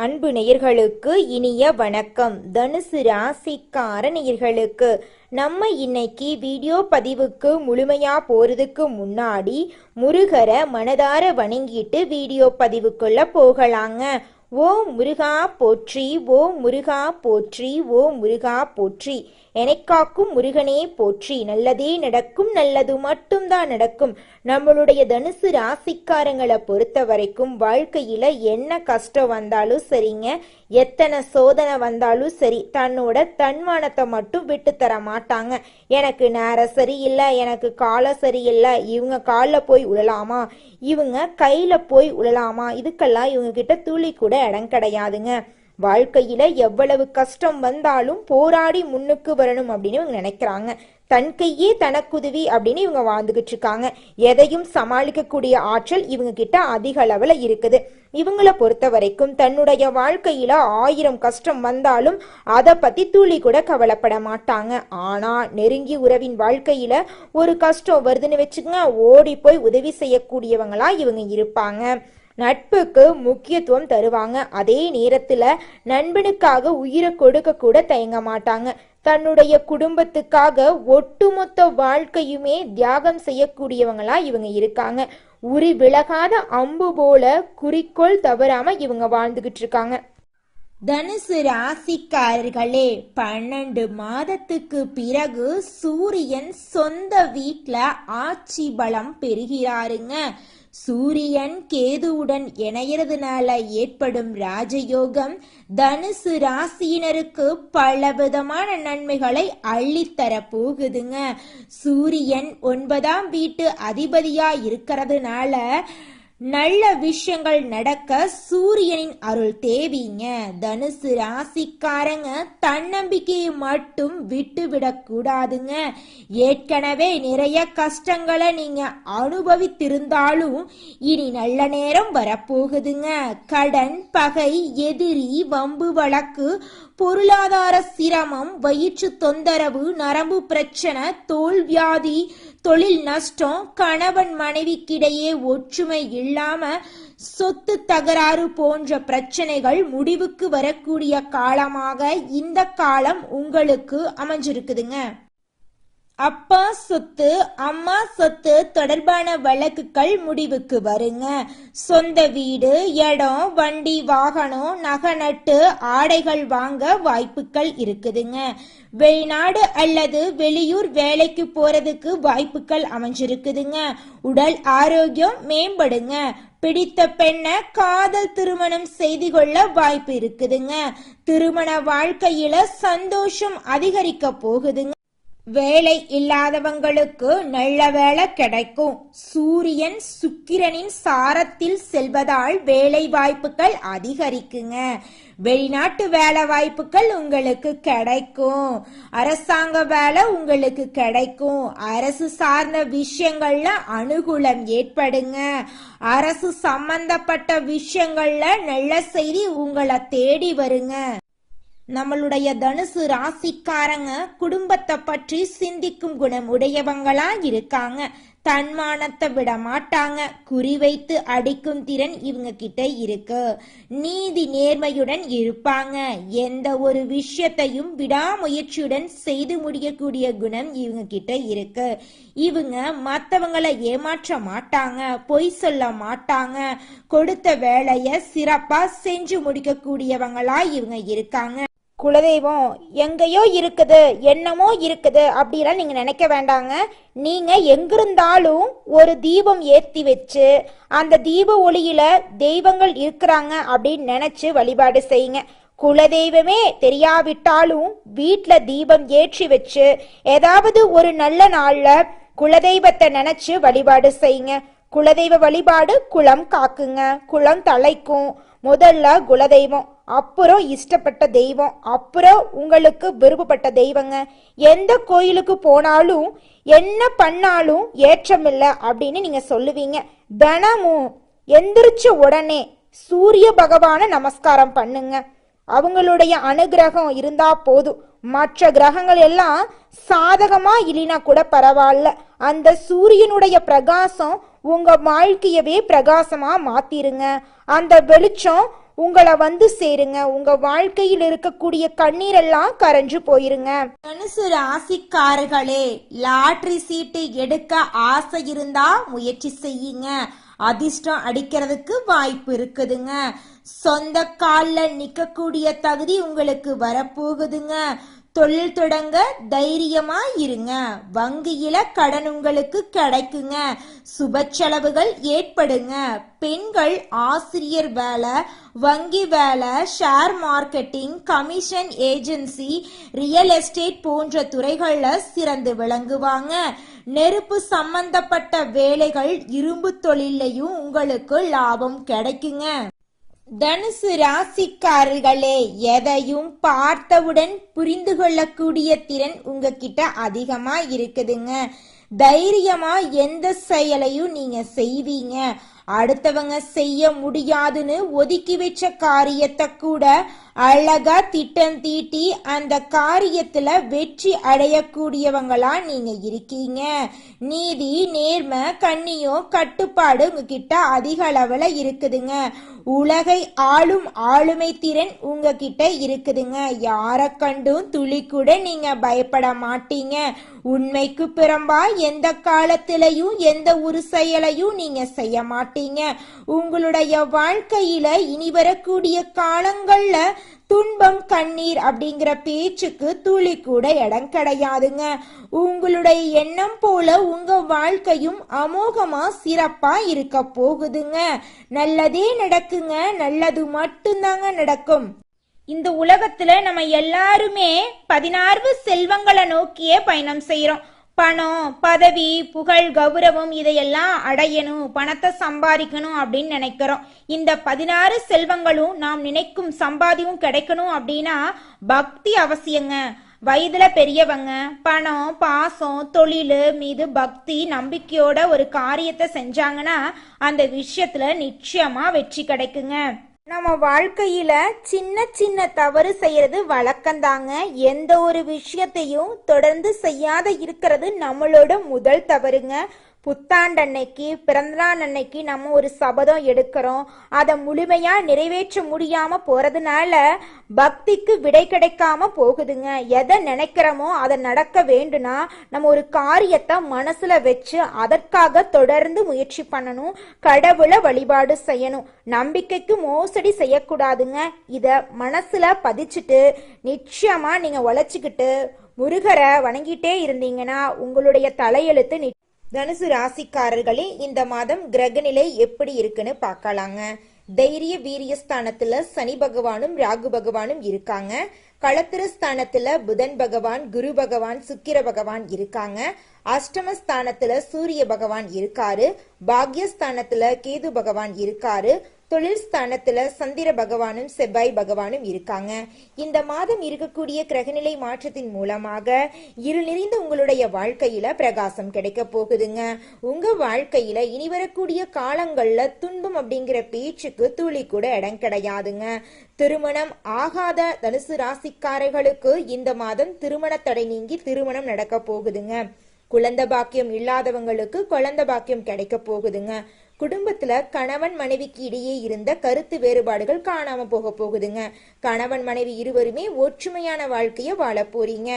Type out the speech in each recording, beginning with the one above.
அன்பு நேயர்களுக்கு இனிய வணக்கம். தனுசு ராசிக்கார நேயர்களுக்கு நம்ம இன்னைக்கு வீடியோ பதிவுக்கு முழுமையா போறதுக்கு முன்னாடி முருகரை மனதார வணங்கிட்டு வீடியோ பதிவுக்குள்ள போகலாங்க. ஓ முருகா போற்றி, ஓ முருகா போற்றி, ஓ முருகா போற்றி, எனக்காக்கும் முருகனே போற்றி. நல்லதே நடக்கும், நல்லது மட்டும்தான் நடக்கும். நம்மளுடைய தனுசு ராசிக்காரங்களை பொறுத்த வரைக்கும் வாழ்க்கையில என்ன கஷ்டம் வந்தாலும் சரிங்க, எத்தனை சோதனை வந்தாலும் சரி, தன்னோட தன்மானத்தை மட்டும் விட்டு தர மாட்டாங்க. எனக்கு நேரம் சரியில்லை, எனக்கு காலம் சரியில்லை, இவங்க காலில் போய் உழலாமா, இவங்க கையில போய் உழலாமா, இதுக்கெல்லாம் இவங்க கிட்ட துளி கூட இடம் கிடையாதுங்க. வாழ்க்கையில எவ்வளவு கஷ்டம் வந்தாலும் போராடி முன்னுக்கு வரணும் அப்படின்னு இவங்க நினைக்கிறாங்க. தன் கையே தனக்குதவி அப்படின்னு இவங்க வாழ்ந்துகிட்டு இருக்காங்க. எதையும் சமாளிக்கக்கூடிய ஆற்றல் இவங்க கிட்ட அதிக அளவுல இருக்குது. இவங்களை பொறுத்த வரைக்கும் தன்னுடைய வாழ்க்கையில 1000 கஷ்டம் வந்தாலும் அதை பத்தி துளி கூட கவலைப்பட மாட்டாங்க. ஆனா நெருங்கிய உறவின் வாழ்க்கையில ஒரு கஷ்டம் வருதுன்னு வச்சுக்கோங்க, ஓடி போய் உதவி செய்யக்கூடியவங்களா இவங்க இருப்பாங்க. நட்புக்கு முக்கியத்துவம் தருவாங்க. அதே நேரத்துல நண்பனுக்காக உயிரை கொடுக்க கூட தயங்க மாட்டாங்க. தன்னுடைய குடும்பத்துக்காக ஒட்டுமொத்த வாழ்க்கையுமே தியாகம் செய்யக்கூடியவங்களா இவங்க இருக்காங்க. உரி விலகாத அம்பு போல குறிக்கோள் தவறாம இவங்க வாழ்ந்துகிட்டு இருக்காங்க. தனுசு ராசிக்காரர்களே, 12 மாதத்துக்கு பிறகு சூரியன் சொந்த வீட்ல ஆட்சி பலம் பெறுகிறாருங்க. சூரியன் கேதுவுடன் இணையறதுனால ஏற்படும் ராஜயோகம் தனுசு ராசியினருக்கு பலவிதமான நன்மைகளை அள்ளித்தர போகுதுங்க. சூரியன் 9ஆம் வீட்டு அதிபதியா இருக்கிறதுனால நல்ல விஷயங்கள் நடக்க சூரியனின் அருள் தேவைங்க. தனுசு ராசிக்காரங்க தன்னம்பிக்கையை மட்டும் விட்டு விடக்கூடாதுங்க. ஏற்கனவே நிறைய கஷ்டங்களை நீங்க அனுபவித்திருந்தாலும் இனி நல்ல நேரம் வரப்போகுதுங்க. கடன், பகை, எதிரி, வம்பு வழக்கு, பொருளாதார சிரமம், வயிற்று தொந்தரவு, நரம்பு பிரச்சனை, தோல்வியாதி, தொழில் நஷ்டம், கணவன் மனைவிக்கிடையே ஒற்றுமை இல்லாம சொத்து தகராறு போன்ற பிரச்சனைகள் முடிவுக்கு வரக்கூடிய காலமாக இந்த காலம் உங்களுக்கு அமைஞ்சிருக்குதுங்க. அப்பா சொத்து, அம்மா சொத்து தொடர்பான வழக்குகள் முடிவுக்கு வருங்க. சொந்த வீடு, இடம், வண்டி, வாகனம், நகை நட்டு, ஆடைகள் வாங்க வாய்ப்புகள் இருக்குதுங்க. வெளிநாடு அல்லது வெளியூர் வேலைக்கு போறதுக்கு வாய்ப்புகள் அமைஞ்சிருக்குதுங்க. உடல் ஆரோக்கியம் மேம்படுங்க. பிடித்த பெண்ணை காதல் திருமணம் செய்து கொள்ள வாய்ப்பு இருக்குதுங்க. திருமண வாழ்க்கையில சந்தோஷம் அதிகரிக்க போகுதுங்க. வேலை இல்லாதவங்களுக்கு நல்ல வேலை கிடைக்கும். சூரியன் சுக்கிரனின் சாரத்தில் செல்வதால் வேலை வாய்ப்புகள் அதிகரிக்குங்க. வெளிநாட்டு வேலை வாய்ப்புகள் உங்களுக்கு கிடைக்கும். அரசாங்க வேலை உங்களுக்கு கிடைக்கும். அரசு சார்ந்த விஷயங்கள்ல அனுகூலம் ஏற்படுங்க. அரசு சம்பந்தப்பட்ட விஷயங்கள்ல நல்ல செய்தி உங்களை தேடி வருங்க. நம்மளுடைய தனுசு ராசிக்காரங்க குடும்பத்தை பற்றி சிந்திக்கும் குணம் உடையவங்களா இருக்காங்க. தன்மானத்தை விட மாட்டாங்க. குறிவைத்து அடிக்கும் திறன் இவங்க கிட்ட இருக்கு. நீதி நேர்மையுடன் இருப்பாங்க. எந்த ஒரு விஷயத்தையும் விடாமுயற்சியுடன் செய்து முடிக்கக்கூடிய குணம் இவங்க கிட்ட இருக்கு. இவங்க மற்றவங்களை ஏமாற்ற மாட்டாங்க, பொய் சொல்ல மாட்டாங்க. கொடுத்த வேலையை சிறப்பா செஞ்சு முடிக்கக்கூடியவங்களா இவங்க இருக்காங்க. குலதெய்வம் எங்கேயோ இருக்குது, என்னமோ இருக்குது அப்படிலாம் நீங்க நினைக்க வேண்டாங்க. நீங்க எங்கிருந்தாலும் ஒரு தீபம் ஏற்றி வச்சு அந்த தீப ஒளியில தெய்வங்கள் இருக்கிறாங்க அப்படின்னு நினைச்சு வழிபாடு செய்யுங்க. குலதெய்வமே தெரியாவிட்டாலும் வீட்டுல தீபம் ஏற்றி வச்சு ஏதாவது ஒரு நல்ல நாள்ல குலதெய்வத்தை நினைச்சு வழிபாடு செய்யுங்க. குலதெய்வ வழிபாடு குலம் காக்குங்க, குலம் தலைக்கும். முதல்ல குலதெய்வம், அப்புறம் இஷ்டப்பட்ட தெய்வம், அப்புறம் உங்களுக்கு விருப்பப்பட்ட தெய்வங்க. எந்த கோயிலுக்கு போனாலும் என்ன பண்ணாலும் ஏற்றமில்லை அப்படின்னு நீங்க சொல்லுவீங்க. தினமும் எந்திரிச்ச உடனே சூரிய பகவான நமஸ்காரம் பண்ணுங்க. அவங்களுடைய அனுகிரகம் இருந்தா போதும். மற்ற கிரகங்கள் எல்லாம் சாதகமா இல்லைனா கூட பரவாயில்ல, அந்த சூரியனுடைய பிரகாசம் உங்க வாழ்க்கையவே பிரகாசமா மாத்திருங்க. அந்த வெளிச்சம் உங்களை வந்து சேருங்க. உங்க வாழ்க்கையில் இருக்கக்கூடிய கண்ணீரெல்லாம் கரைஞ்சு போயிருங்க. தனுசு ராசிக்காரர்களே, லாட்டரி சீட்டு எடுக்க ஆசை இருந்தா முயற்சி செய்யுங்க. அதிர்ஷ்டம் அடிக்கிறதுக்கு வாய்ப்பு இருக்குதுங்க. சொந்த காலில் நிக்கக்கூடிய தகுதி உங்களுக்கு வரப்போகுதுங்க. தொழில் தொடங்க தைரியமா இருங்க. வங்கியில கடன் உங்களுக்கு கிடைக்குங்க. சுப செலவுகள் ஏற்படுங்க. பெண்கள் ஆசிரியர் வேலை, வங்கி வேலை, share marketing, commission agency, real estate போன்ற துறைகள்ல சிறந்து விளங்குவாங்க. நெருப்பு சம்பந்தப்பட்ட வேலைகள், இரும்பு தொழிலையும் உங்களுக்கு லாபம் கிடைக்குங்க. தனுசு ராசிக்காரர்களே, எதையும் பார்த்தவுடன் புரிந்து கொள்ளக்கூடிய திறன் உங்ககிட்ட அதிகமா இருக்குதுங்க. தைரியமா எந்த செயலையும் நீங்க செய்வீங்க. அடுத்தவங்க செய்ய முடியாதுன்னு ஒதுக்கி வச்ச காரியத்தை கூட அழகா திட்டம் தீட்டி அந்த காரியத்துல வெற்றி அடையக்கூடியவங்களா நீங்க இருக்கீங்க. நீதி, நேர்மை, கண்ணியம், கட்டுப்பாடு உங்ககிட்ட அதிக அளவுல இருக்குதுங்க. உலகை ஆளும் ஆளுமை திறன் உங்ககிட்ட இருக்குதுங்க. யார கண்டும் துளி கூட நீங்க பயப்பட மாட்டீங்க. உண்மைக்கு புறம்பா எந்த காலத்திலையும் எந்த ஒரு செயலையும் நீங்க செய்ய மாட்டீங்க. உங்களுடைய வாழ்க்கையில இனி வரக்கூடிய காலங்கள்ல துன்பம், கண்ணீர் அப்படிங்கிற பேச்சுக்கு துளி கூட இடம் கிடையாதுங்க. உங்களுடைய எண்ணம் போல உங்க வாழ்க்கையும் அமோகமா சிறப்பா இருக்க போகுதுங்க. நல்லதே நடக்குங்க. நல்லது மட்டும்தாங்க நடக்கும். இந்த உலகத்துல நம்ம எல்லாருமே 16 செல்வங்களை நோக்கியே பயணம் செய்யறோம். பணம், பதவி, புகழ், கௌரவம் இதையெல்லாம் அடையணும், பணத்தை சம்பாதிக்கணும் அப்படின்னு நினைக்கிறோம். இந்த 16 செல்வங்களும் நாம் நினைக்கும் சம்பாதியும் கிடைக்கணும் அப்படின்னா பக்தி அவசியங்க. வயதுல பெரியவங்க பணம், பாசம், தொழில் மீது பக்தி, நம்பிக்கையோட ஒரு காரியத்தை செஞ்சாங்கன்னா அந்த விஷயத்துல நிச்சயமா வெற்றி கிடைக்குங்க. நம்ம வாழ்க்கையில சின்ன சின்ன தவறு செய்யறது வழக்கம்தாங்க. எந்த ஒரு விஷயத்தையும் தொடர்ந்து செய்யாத இருக்கிறது நம்மளோட முதல் தவறுங்க. புத்தாண்டன்னைக்கு, பிறந்தநாள் அன்னைக்கு நம்ம ஒரு சபதம் எடுக்கிறோம். அதை முழுமையா நிறைவேற்ற முடியாம போறதுனால பக்திக்கு விடை கிடைக்காம போகுதுங்க. எதை நினைக்கிறோமோ அதை நடக்க வேண்டும்னா நம்ம ஒரு காரியத்தை மனசுல வச்சு அதற்காக தொடர்ந்து முயற்சி பண்ணணும். கடவுளை வழிபாடு செய்யணும். நம்பிக்கைக்கு மோசடி செய்யக்கூடாதுங்க. இத மனசுல பதிச்சுட்டு நிச்சயமா நீங்க உழைச்சிக்கிட்டு முருகரை வணங்கிட்டே இருந்தீங்கன்னா உங்களுடைய தலையெழுத்து. தனுசு ராசிக்காரர்களே, இந்த மாதம் கிரகநிலை எப்படி இருக்குன்னு பார்க்கலாங்க. தைரிய வீரியஸ்தானத்துல சனி பகவானும் ராகு பகவானும் இருக்காங்க. களத்திரஸ்தானத்துல புதன் பகவான், குரு பகவான், சுக்கிர பகவான் இருக்காங்க. அஷ்டமஸ்தானத்துல சூரிய பகவான் இருக்காரு. பாக்யஸ்தானத்துல கேது பகவான் இருக்காரு. தொழில் ஸ்தானத்துல சந்திர பகவானும் செவ்வாய் பகவானும் இருக்காங்க. இந்த மாதம் இருக்கக்கூடிய கிரகநிலை மாற்றத்தின் மூலமாக இருள் நிறைந்த உங்களுடைய வாழ்க்கையில பிரகாசம் கிடைக்க போகுதுங்க. உங்க வாழ்க்கையில இனி வரக்கூடிய காலங்கள்ல துன்பம் அப்படிங்கிற பேச்சுக்கு துளி கூட இடம் கிடையாதுங்க. திருமணம் ஆகாத தனுசு ராசிக்காரர்களுக்கு இந்த மாதம் திருமண தடை நீங்கி திருமணம் நடக்க போகுதுங்க. குழந்தை பாக்கியம் இல்லாதவங்களுக்கு குழந்தை பாக்கியம் கிடைக்க போகுதுங்க. குடும்பத்துல கணவன் மனைவிக்கு இடையே இருந்த கருத்து வேறுபாடுகள் காணாம போக போகுதுங்க. கணவன் மனைவி இருவருமே ஒற்றுமையான வாழ்க்கைய வாழ போறீங்க.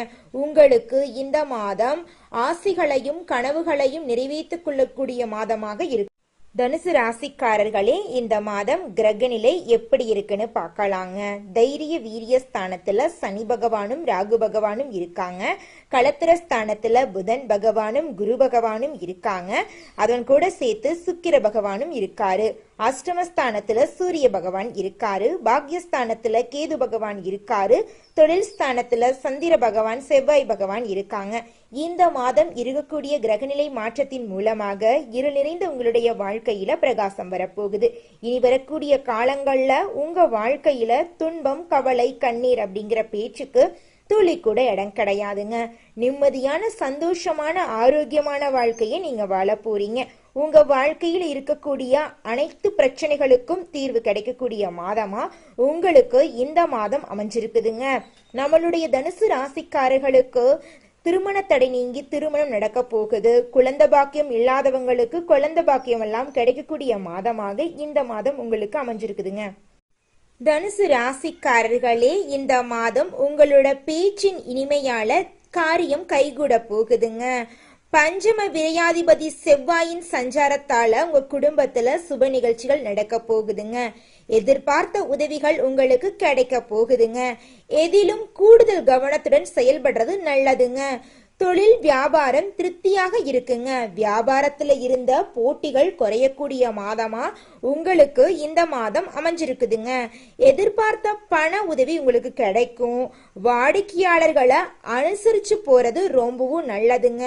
உங்களுக்கு இந்த மாதம் ஆசைகளையும் கனவுகளையும் நிறைவேற்றிக் கொள்ளக்கூடிய மாதமாக இருக்கு. தனுசு ராசிக்காரர்களே, இந்த மாதம் கிரகநிலை எப்படி இருக்குன்னு பார்க்கலாங்க. தைரிய வீரியஸ்தானத்துல சனி பகவானும் ராகு பகவானும் இருக்காங்க. களத்திரஸ்தானத்துல புதன் பகவானும் குரு பகவானும் இருக்காங்க. அதன் கூட சேர்த்து சுக்கிர பகவானும் இருக்காரு. அஷ்டமஸ்தானத்துல சூரிய பகவான் இருக்காரு. பாக்யஸ்தானத்துல கேது பகவான் இருக்காரு. தொழில் ஸ்தானத்துல சந்திர பகவான், செவ்வாய் பகவான் இருக்காங்க. இந்த மாதம் இருக்கக்கூடிய கிரகநிலை மாற்றத்தின் மூலமாக இருள் நிறைந்த உங்களுடைய வாழ்க்கையில பிரகாசம் வரப்போகுது. இனி வரக்கூடிய காலங்கள்ல உங்க வாழ்க்கையில துன்பம், கவலை, கண்ணீர் அப்படிங்கிற பேச்சுக்கு துளி கூட இடம் கிடையாதுங்க. நிம்மதியான, சந்தோஷமான, ஆரோக்கியமான வாழ்க்கையை நீங்க வாழ போறீங்க. உங்க வாழ்க்கையில் இருக்கக்கூடிய அனைத்து பிரச்சனைகளுக்கும் தீர்வு கிடைக்கக்கூடிய மாதமா உங்களுக்கு இந்த மாதம் அமைஞ்சிருக்குதுங்க. நம்மளுடைய தனுசு ராசிக்காரர்களுக்கு திருமண தடை நீங்கி திருமணம் நடக்க போகுது. குழந்தை பாக்கியம் இல்லாதவங்களுக்கு குழந்தை பாக்கியம் எல்லாம் கிடைக்கக்கூடிய மாதமாக இந்த மாதம் உங்களுக்கு அமைஞ்சிருக்குதுங்க. தனுசு ராசிக்காரர்களே, இந்த மாதம் உங்களோட பேச்சின் இனிமையால காரியம் கைகூட போகுதுங்க. பஞ்சம விரையாதிபதி செவ்வாயின் சஞ்சாரத்தால உங்க குடும்பத்துல சுப நிகழ்ச்சிகள் நடக்க போகுதுங்க. எதிர்பார்த்த உதவிகள் உங்களுக்கு கிடைக்க போகுதுங்க. எதிலும் கூடுதல் கவனத்துடன் செயல்படுறது நல்லதுங்க. தொழில் வியாபாரம் திருப்தியாக இருக்குங்க. வியாபாரத்துல இருந்த போட்டிகள் குறையக்கூடிய மாதமா உங்களுக்கு இந்த மாதம் அமைஞ்சிருக்குதுங்க. எதிர்பார்த்த பண உதவி உங்களுக்கு கிடைக்கும். வாடிக்கையாளர்களை அனுசரிச்சு போறது ரொம்பவும் நல்லதுங்க.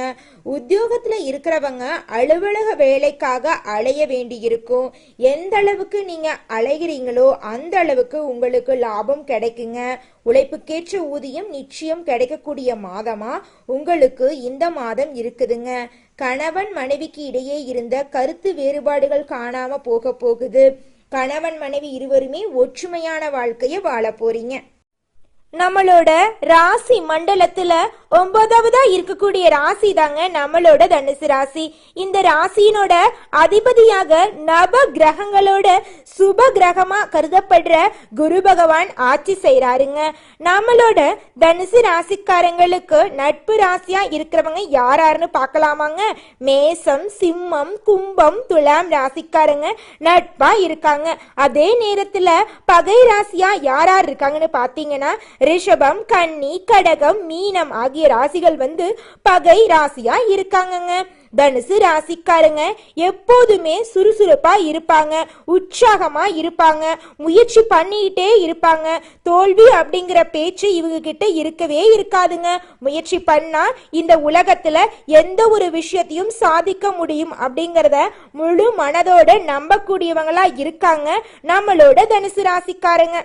உத்தியோகத்துல இருக்கிறவங்க அலுவலக வேலைக்காக அலைய வேண்டி இருக்கும். எந்த அளவுக்கு நீங்க அலைகிறீங்களோ அந்த அளவுக்கு உங்களுக்கு லாபம் கிடைக்குங்க. உழைப்புக்கேற்ற ஊதியம் நிச்சயம் கிடைக்கக்கூடிய மாதமா உங்களுக்கு இந்த மாதம் இருக்குதுங்க. கணவன் மனைவிக்கு இடையே இருந்த கருத்து வேறுபாடுகள் காணாம போகுது. கணவன் மனைவி இருவருமே ஒற்றுமையான வாழ்க்கைய வாழ போறீங்க. நம்மளோட ராசி மண்டலத்துல 9வதா இருக்கக்கூடிய ராசி தாங்க நம்மளோட தனுசு ராசி. இந்த ராசியினோட அதிபதியாக நவ கிரகங்களோட சுப கிரகமா கருதப்படுற குரு பகவான் ஆட்சி செய்யறாருங்க. நம்மளோட தனுசு ராசிக்காரங்களுக்கு நட்பு ராசியா இருக்கிறவங்க யாராருன்னு பார்க்கலாமாங்க. மேசம், சிம்மம், கும்பம், துலாம் ராசிக்காரங்க நட்பா இருக்காங்க. அதே நேரத்துல பகை ராசியா யார் இருக்காங்கன்னு பாத்தீங்கன்னா ரிஷபம், கன்னி, கடகம், மீனம் ஆகிய ராசிகள் பகை ராசியா இருக்காங்கங்க. தனுசு ராசிக்காரங்க எப்போதுமே சுறுசுறுப்பா இருப்பாங்க, உற்சாகமா இருப்பாங்க, முயற்சி பண்ணிட்டே இருப்பாங்க. தோல்வி அப்படிங்கிற பேச்சு இவங்க கிட்ட இருக்கவே இருக்காதுங்க. முயற்சி பண்ணா இந்த உலகத்துல எந்த ஒரு விஷயத்தையும் சாதிக்க முடியும் அப்படிங்கறத முழு மனதோட நம்பக்கூடியவங்களா இருக்காங்க நம்மளோட தனுசு ராசிக்காரங்க.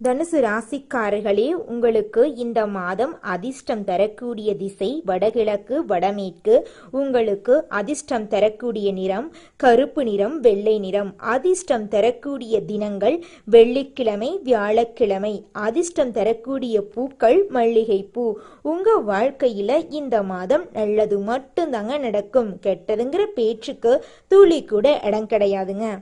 தனுசு ராசிக்காரர்களே, உங்களுக்கு இந்த மாதம் அதிர்ஷ்டம் தரக்கூடிய திசை வடகிழக்கு, வடமேற்கு. உங்களுக்கு அதிர்ஷ்டம் தரக்கூடிய நிறம் கருப்பு நிறம், வெள்ளை நிறம். அதிர்ஷ்டம் தரக்கூடிய தினங்கள் வெள்ளிக்கிழமை, வியாழக்கிழமை. அதிர்ஷ்டம் தரக்கூடிய பூக்கள் மல்லிகை பூ. உங்க வாழ்க்கையில இந்த மாதம் நல்லது மட்டும்தாங்க நடக்கும். கெட்டதுங்கிற பேச்சுக்கு துளி கூட இடம் கிடையாதுங்க.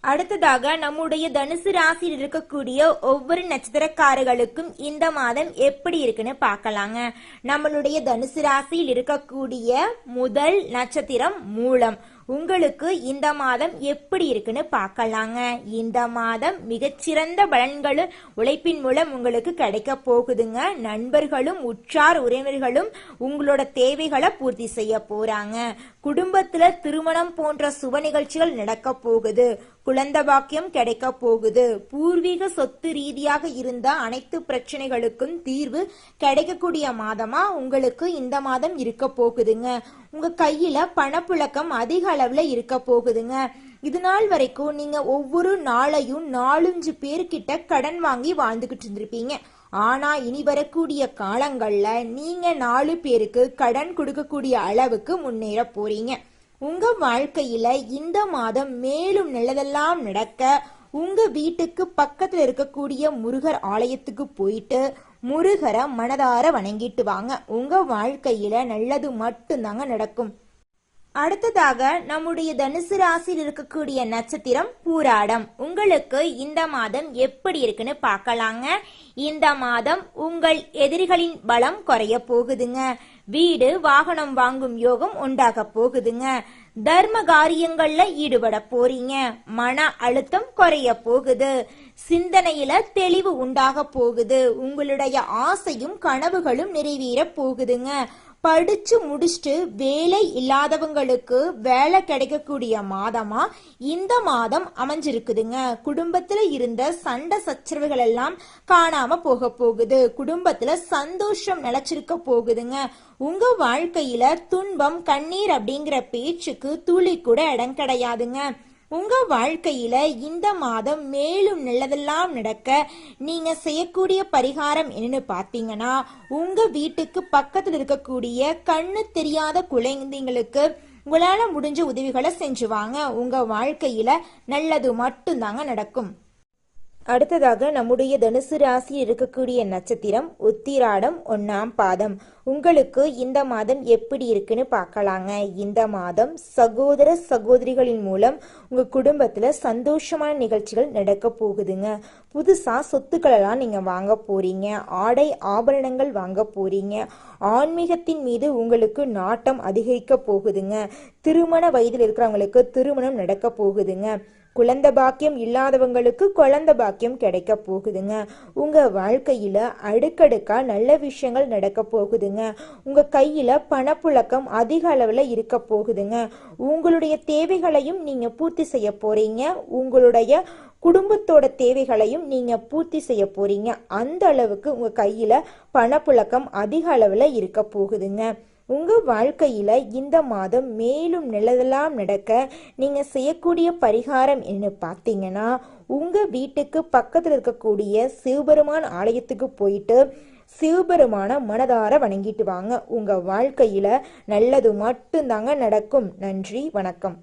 அடுத்ததாக நம்முடைய தனுசு ராசியில் இருக்கக்கூடிய ஒவ்வொரு நட்சத்திரக்காரர்களுக்கும் இந்த மாதம் எப்படி இருக்குன்னு பார்க்கலாங்க. நம்மளுடைய தனுசு ராசியில் இருக்கக்கூடிய முதல் நட்சத்திரம் மூலம். உங்களுக்கு இந்த மாதம் எப்படி இருக்குன்னு பார்க்கலாங்க. இந்த மாதம் மிகச்சிறந்த பலன்கள் உழைப்பின் மூலம் உங்களுக்கு கிடைக்க போகுதுங்க. நண்பர்களும் உற்றார் உறவினர்களும் உங்களோட தேவைகளை பூர்த்தி செய்ய போறாங்க. குடும்பத்துல திருமணம் போன்ற சுப நிகழ்ச்சிகள் நடக்க போகுது. குழந்தை பாக்கியம் கிடைக்க போகுது. பூர்வீக சொத்து ரீதியாக இருந்த அனைத்து பிரச்சனைகளுக்கும் தீர்வு கிடைக்கக்கூடிய மாதமா உங்களுக்கு இந்த மாதம் இருக்க போகுதுங்க. உங்க கையில பணப்புழக்கம் அதிக அளவுல இருக்க போகுதுங்க. இது நாள் வரைக்கும் நீங்க ஒவ்வொரு நாளையும் 4-5 பேர்கிட்ட கடன் வாங்கி வாழ்ந்துகிட்டு இருந்திருப்பீங்க. ஆனா இனி வரக்கூடிய காலங்கள்ல நீங்க 4 பேருக்கு கடன் கொடுக்கக்கூடிய அளவுக்கு முன்னேற போறீங்க. உங்க வாழ்க்கையில இந்த மாதம் மேலும் நல்லதெல்லாம் நடக்க உங்க வீட்டுக்கு பக்கத்துல இருக்கக்கூடிய முருகர் ஆலயத்துக்கு போயிட்டு முருகரை மனதார வணங்கிட்டு வாங்க. உங்க வாழ்க்கையில நல்லது மட்டும்தாங்க நடக்கும். அடுத்ததாக நம்முடைய தனுசு ராசியில் இருக்கக்கூடிய நட்சத்திரம் பூராடம். உங்களுக்கு இந்த மாதம் எப்படி இருக்குன்னு பார்க்கலாங்க. இந்த மாதம் உங்கள் எதிரிகளின் பலம் குறைய போகுதுங்க. வீடு வாகனம் வாங்கும் யோகம் உண்டாக போகுதுங்க. தர்ம காரியங்கள்ல ஈடுபட போறீங்க. மன அழுத்தம் குறைய போகுது. சிந்தனையில தெளிவு உண்டாக போகுது. உங்களுடைய ஆசையும் கனவுகளும் நிறைவேற போகுதுங்க. படிச்சு முடிச்சுட்டு வேலை இல்லாதவங்களுக்கு வேலை கிடைக்கக்கூடிய மாதமா இந்த மாதம் அமைஞ்சிருக்குதுங்க. குடும்பத்துல இருந்த சண்டை சச்சரவுகள் எல்லாம் காணாம போக போகுது. குடும்பத்துல சந்தோஷம் நிலைச்சிருக்க போகுதுங்க. உங்க வாழ்க்கையில துன்பம் கண்ணீர் அப்படிங்கிற பேச்சுக்கு துளி கூட இடம் கிடையாதுங்க. உங்க வாழ்க்கையில இந்த மாதம் மேலும் நல்லதெல்லாம் நடக்க நீங்க செய்யக்கூடிய பரிகாரம் என்னன்னு பாத்தீங்கன்னா, உங்க வீட்டுக்கு பக்கத்துல இருக்கக்கூடிய கண்ணு தெரியாத குழந்தைங்களுக்கு உங்களால முடிஞ்ச உதவிகளை செஞ்சுவாங்க. உங்க வாழ்க்கையில நல்லது மட்டும்தாங்க நடக்கும். அடுத்ததாக நம்முடைய தனுசு ராசியில் இருக்கக்கூடிய நட்சத்திரம் உத்திராடம் 1ஆம் பாதம். உங்களுக்கு இந்த மாதம் எப்படி இருக்குன்னு பார்க்கலாங்க. இந்த மாதம் சகோதர சகோதரிகளின் மூலம் உங்க குடும்பத்துல சந்தோஷமான நிகழ்ச்சிகள் நடக்க போகுதுங்க. புதுசா சொத்துக்களெல்லாம் நீங்க வாங்க போறீங்க. ஆடை ஆபரணங்கள் வாங்க போறீங்க. ஆன்மீகத்தின் மீது உங்களுக்கு நாட்டம் அதிகரிக்க போகுதுங்க. திருமண வயதில் இருக்கிறவங்களுக்கு திருமணம் நடக்க போகுதுங்க. குழந்தை பாக்கியம் இல்லாதவங்களுக்கு குழந்தை பாக்கியம் கிடைக்க போகுதுங்க. உங்க வாழ்க்கையில அடுக்கடுக்கா நல்ல விஷயங்கள் நடக்க போகுதுங்க. உங்க கையில பணப்புழக்கம் அதிக அளவுல இருக்க போகுதுங்க. உங்களுடைய தேவைகளையும் நீங்க பூர்த்தி செய்ய போறீங்க. உங்களுடைய குடும்பத்தோட தேவைகளையும் நீங்க பூர்த்தி செய்ய போறீங்க. அந்த அளவுக்கு உங்க கையில பணப்புழக்கம் அதிக அளவுல இருக்க போகுதுங்க. உங்க வாழ்க்கையில இந்த மாதம் மேலும் நல்லதெல்லாம் நடக்க நீங்க செய்யக்கூடிய பரிகாரம் என்ன பார்த்தீங்கன்னா, உங்க வீட்டுக்கு பக்கத்துல இருக்கக்கூடிய சிவபெருமான் ஆலயத்துக்கு போயிட்டு சிவபெருமான மனதார வணங்கிட்டு வாங்க. உங்க வாழ்க்கையில நல்லது மட்டும்தாங்க நடக்கும். நன்றி, வணக்கம்.